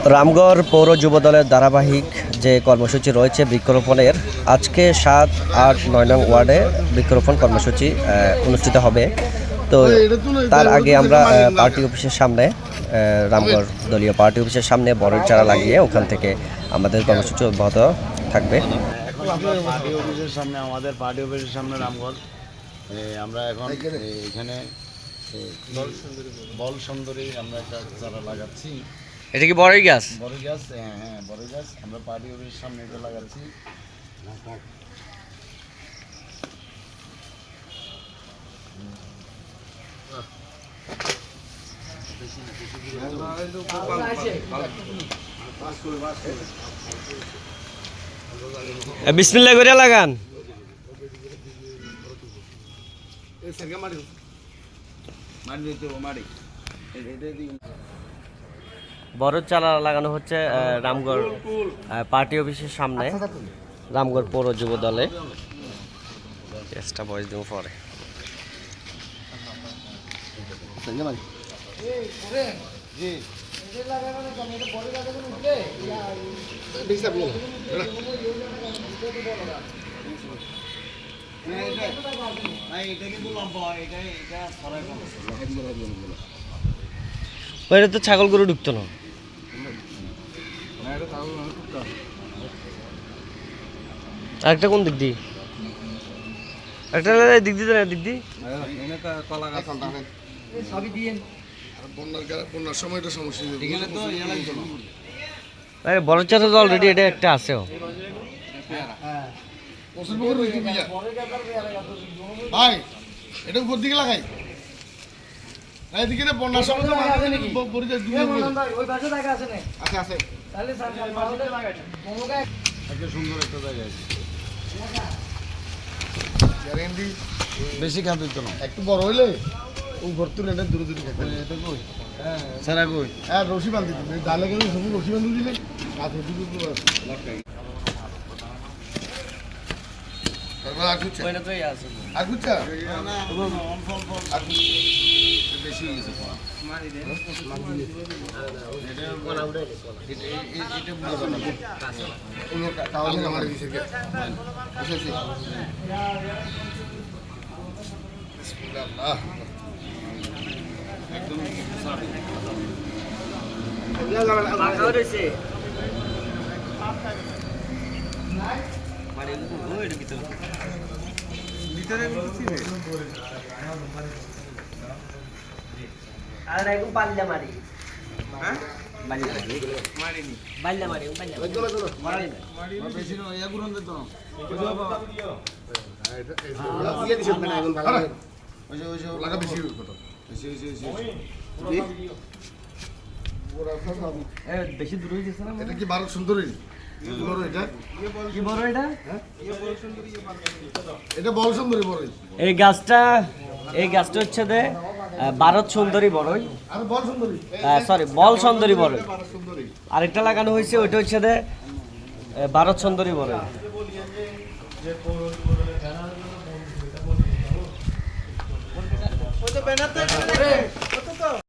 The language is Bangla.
রামগড় পৌর যুবদলের ধারাবাহিক যে কর্মসূচি রয়েছে বৃক্ষরোপণের, আজকে 7, 8, 9 নং ওয়ার্ডে বৃক্ষরোপণ কর্মসূচি অনুষ্ঠিত হবে। তো তার আগে আমরা পার্টি অফিসের সামনে, রামগড় দলীয় পার্টি অফিসের সামনে বড় চারা লাগিয়ে ওখান থেকে আমাদের কর্মসূচি অব্যাহত থাকবে। পার্টি অফিসের সামনে, আমাদের পার্টি অফিসের সামনে রামগড়, আমরা এখন এখানে বল সুন্দরী আমরা একটা চারা লাগাচ্ছি। এটা কি বড়ই গাছ? বড়ই গাছ, হ্যাঁ বড়ই গাছ আমরা পার্টি অফিসের সামনে এটা লাগাচ্ছি। বিসমিল্লাহ করে লাগান। বড় চারা লাগানো হচ্ছে রামগড় পার্টি অফিসের সামনে, রামগড় পৌর যুব দলে। চেষ্টা বয়স দেবো পরে। এটা তো ছাগল গরু ঢুকতো না। আরেকটা কোন দিক দিয়ে? একটা দিক দিয়ে না, দিক দিয়ে বড় চাষা তো অলরেডি এটা একটা আছে। ভাই এটা উপর দিকে লাগাই, এদিকে বন্যার সময় সুন্দর একটা জায়গা বেশি খান দিত না, একটু বড় হইলে উপর তুলে এটা দূরে দূরে খেতে সারা কই। হ্যাঁ রশি বান্ধি দিন, ডালে গেলে সবুজ রশি বান্ধি দিলে বেশি দূর হয়ে গেছে না। এটা কি ভারত সুন্দরী? এই গাছটা হচ্ছে যে ভারত সুন্দরী বড়ই, সরি বল সুন্দরী বড়ই। আরেকটা লাগানো হয়েছে ওইটা হচ্ছে যে ভারত সুন্দরী বড়ই।